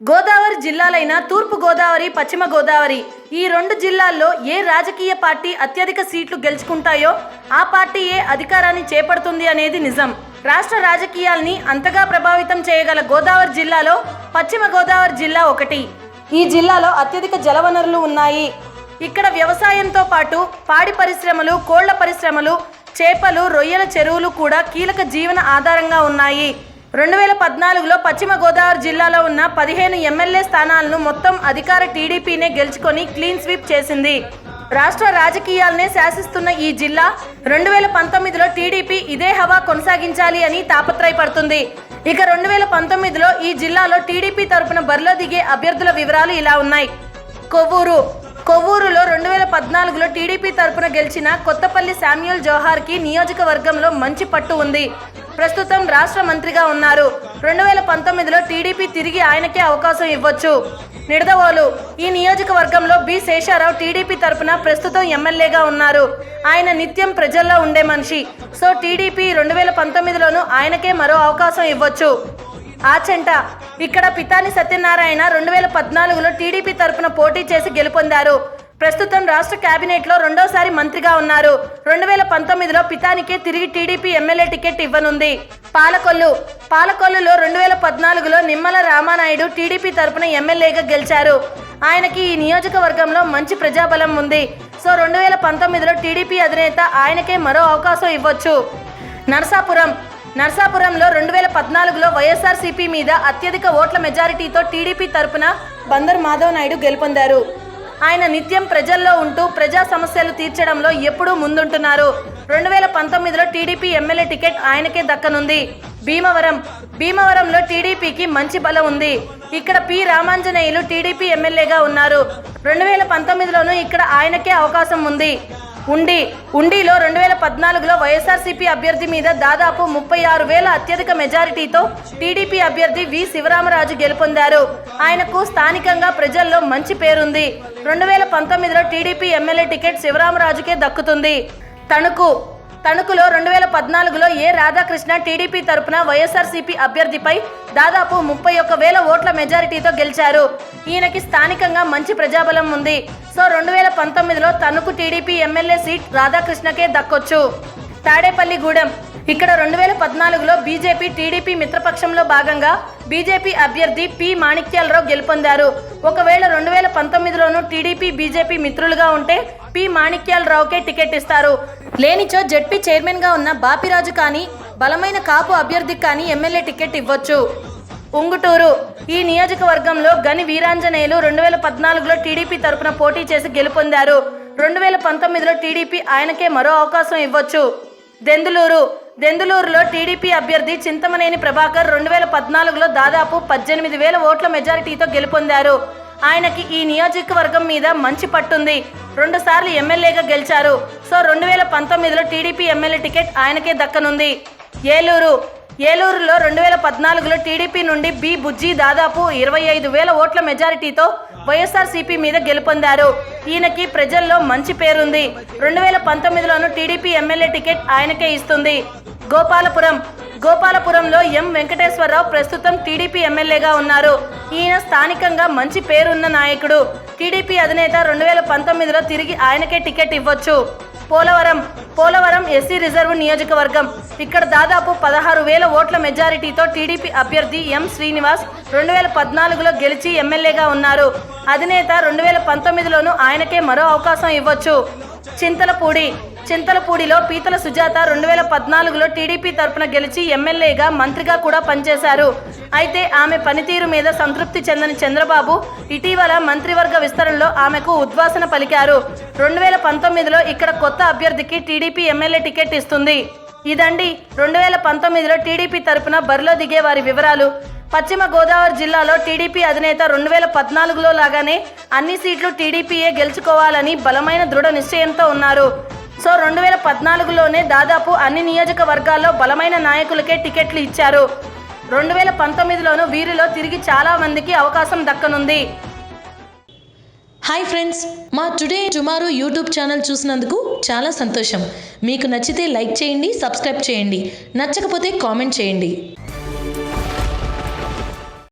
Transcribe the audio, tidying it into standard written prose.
గోదావరి జిల్లాలైన తూర్పు గోదావరి, పశ్చిమ గోదావరి ఈ రెండు జిల్లాల్లో ఏ రాజకీయ పార్టీ అత్యధిక సీట్లు గెలుచుకుంటాయో ఆ పార్టీయే అధికారాన్ని చేపడుతుంది అనేది నిజం. రాష్ట్ర రాజకీయాల్ని అంతగా ప్రభావితం చేయగల గోదావరి జిల్లాలో పశ్చిమ గోదావరి జిల్లా ఒకటి. ఈ జిల్లాలో అత్యధిక జలవనరులు ఉన్నాయి. ఇక్కడ వ్యవసాయంతో పాటు పాడి పరిశ్రమలు, కోళ్ల పరిశ్రమలు, చేపలు, రొయ్యల చెరువులు కూడా కీలక జీవన ఆధారంగా ఉన్నాయి. 2014లో పశ్చిమ గోదావరి జిల్లాలో ఉన్న 15 ఎమ్మెల్యే స్థానాలను మొత్తం అధికార టీడీపీనే గెలుచుకొని క్లీన్ స్వీప్ చేసింది. రాష్ట్ర రాజకీయాలనే శాసిస్తున్న ఈ జిల్లా 2019లో టీడీపీ ఇదే హవా కొనసాగించాలి అని తాపత్రయపడుతుంది. ఇక 2019లో ఈ జిల్లాలో టీడీపీ తరపున బరిలో దిగే అభ్యర్థుల వివరాలు ఇలా ఉన్నాయి. కొవ్వూరులో 2014లో టీడీపీ తరపున గెలిచిన కొత్తపల్లి శామ్యూల్ జోహార్కి నియోజకవర్గంలో మంచి పట్టు ఉంది. ప్రస్తుతం రాష్ట్ర మంత్రిగా ఉన్నారు. 2019లో టీడీపీ తిరిగి ఆయనకే అవకాశం ఇవ్వచ్చు. నిడదవోలు ఈ నియోజకవర్గంలో బి శేషారావు టీడీపీ తరపున ప్రస్తుతం ఎమ్మెల్యేగా ఉన్నారు. ఆయన నిత్యం ప్రజల్లో ఉండే మనిషి. సో టీడీపీ 2019లోనూ ఆయనకే మరో అవకాశం ఇవ్వచ్చు. ఆచంట ఇక్కడ పితాని సత్యనారాయణ 2014లో టీడీపీ తరపున పోటీ చేసి గెలుపొందారు. ప్రస్తుతం రాష్ట్ర కేబినెట్లో రెండోసారి మంత్రిగా ఉన్నారు. 2019లో పితానికే తిరిగి టీడీపీ ఎమ్మెల్యే టికెట్ ఇవ్వనుంది. పాలకొల్లులో 2014లో నిమ్మల రామానాయుడు టీడీపీ తరపున ఎమ్మెల్యేగా గెలిచారు. ఆయనకి ఈ నియోజకవర్గంలో మంచి ప్రజాబలం ఉంది. సో 2019లో టీడీపీ అధినేత ఆయనకే మరో అవకాశం ఇవ్వచ్చు. నర్సాపురంలో 2014లో వైఎస్ఆర్సీపీ మీద అత్యధిక ఓట్ల మెజారిటీతో టీడీపీ తరపున బందర్ మాధవ్ నాయుడు గెలుపొందారు. ఆయన నిత్యం ప్రజల్లో ఉంటూ ప్రజా సమస్యలు తీర్చడంలో ఎప్పుడూ ముందుంటున్నారు. 2019లో టీడీపీ ఎమ్మెల్యే టికెట్ ఆయనకే దక్కనుంది. భీమవరంలో టీడీపీకి మంచి బలం ఉంది. ఇక్కడ పి రామాంజనేయులు టీడీపీ ఎమ్మెల్యేగా ఉన్నారు. 2019లోనూ ఇక్కడ ఆయనకే అవకాశం ఉంది. ఉండిలో 2014లో వైఎస్ఆర్సీపీ అభ్యర్థి మీద దాదాపు 36,000 అత్యధిక మెజారిటీతో టీడీపీ అభ్యర్థి వి శివరామరాజు గెలుపొందారు. ఆయనకు స్థానికంగా ప్రజల్లో మంచి పేరుంది. 2019లో టీడీపీ ఎమ్మెల్యే టికెట్ శివరామరాజుకే దక్కుతుంది. తణుకులో 2014లో ఏ రాధాకృష్ణ టీడీపీ తరపున వైఎస్ఆర్సీపీ అభ్యర్థిపై దాదాపు 31,000 ఓట్ల మెజారిటీతో గెలిచారు. ఈయనకి స్థానికంగా మంచి ప్రజాబలం ఉంది. సో 2019లో తణుకు టీడీపీ ఎమ్మెల్యే సీట్ రాధాకృష్ణకే దక్కొచ్చు. తాడేపల్లిగూడెం ఇక్కడ 2014లో బీజేపీ టీడీపీ మిత్రపక్షంలో భాగంగా బీజేపీ అభ్యర్థి పి మాణిక్యాలరావు గెలుపొందారు. ఒకవేళ 2019లోనూ టీడీపీ బీజేపీ మిత్రులుగా ఉంటే పి మాణిక్యాలరావుకే టికెట్ ఇస్తారు. లేనిచో జెడ్పీ చైర్మన్గా ఉన్న బాపిరాజు కానీ బలమైన కాపు అభ్యర్థికి కానీ ఎమ్మెల్యే టికెట్ ఇవ్వచ్చు. ఉంగుటూరు ఈ నియోజకవర్గంలో గని వీరాంజనేయులు 2014లో టీడీపీ తరపున పోటీ చేసి గెలుపొందారు. 2019లో టీడీపీ ఆయనకే మరో అవకాశం ఇవ్వచ్చు. దెందులూరులో టీడీపీ అభ్యర్థి చింతమనేని ప్రభాకర్ 2014లో దాదాపు 18,000 ఓట్ల మెజారిటీతో గెలుపొందారు. ఆయనకి ఈ నియోజకవర్గం మీద మంచి పట్టుంది. 2 సార్లు ఎమ్మెల్యేగా గెలిచారు. సో 2019లో టీడీపీ ఎమ్మెల్యే టికెట్ ఆయనకే దక్కనుంది. ఏలూరులో 2014లో టీడీపీ నుండి బి బుజ్జి దాదాపు 25,000 ఓట్ల మెజారిటీతో వైఎస్ఆర్సీపీ మీద గెలుపొందారు. ఈయనకి ప్రజల్లో మంచి పేరుంది. 2019లోనూ టీడీపీ ఎమ్మెల్యే టికెట్ ఆయనకే ఇస్తుంది. గోపాలపురంలో ఎం వెంకటేశ్వరరావు ప్రస్తుతం టీడీపీ ఎమ్మెల్యేగా ఉన్నారు. ఈయన స్థానికంగా మంచి పేరున్న నాయకుడు. టీడీపీ అధినేత 2019లో తిరిగి ఆయనకే టికెట్ ఇవ్వచ్చు. పోలవరం ఎస్సీ రిజర్వ్ నియోజకవర్గం ఇక్కడ దాదాపు 16,000 ఓట్ల మెజారిటీతో టీడీపీ అభ్యర్థి ఎం శ్రీనివాస్ 2014లో గెలిచి ఎమ్మెల్యేగా ఉన్నారు. అధినేత 2019లోనూ ఆయనకే మరో అవకాశం ఇవ్వచ్చు. చింతలపూడిలో పీతల సుజాత 2014లో టీడీపీ తరపున గెలిచి ఎమ్మెల్యేగా మంత్రిగా కూడా పనిచేశారు. అయితే ఆమె పనితీరు మీద సంతృప్తి చెందని చంద్రబాబు ఇటీవల మంత్రివర్గ విస్తరణలో ఆమెకు ఉద్వాసన పలికారు. 2019లో ఇక్కడ కొత్త అభ్యర్థికి టీడీపీ ఎమ్మెల్యే టికెట్ ఇస్తుంది. ఇదండి 2019లో టీడీపీ తరపున బరిలో దిగే వారి వివరాలు. పశ్చిమ గోదావరి జిల్లాలో టీడీపీ అధినేత 2014లో లాగానే అన్ని సీట్లు టీడీపీయే గెలుచుకోవాలని బలమైన దృఢ నిశ్చయంతో ఉన్నారు. సో 2014లోనే దాదాపు అన్ని నియోజకవర్గాల్లో బలమైన నాయకులకే టికెట్లు ఇచ్చారు. 2019లోనూ వీరిలో తిరిగి చాలా మందికి అవకాశం దక్కనుంది. హాయ్ ఫ్రెండ్స్, మా టుడే టుమారో యూట్యూబ్ ఛానల్ చూసినందుకు చాలా సంతోషం. మీకు నచ్చితే లైక్ చేయండి, సబ్స్క్రైబ్ చేయండి. నచ్చకపోతే కామెంట్ చేయండి.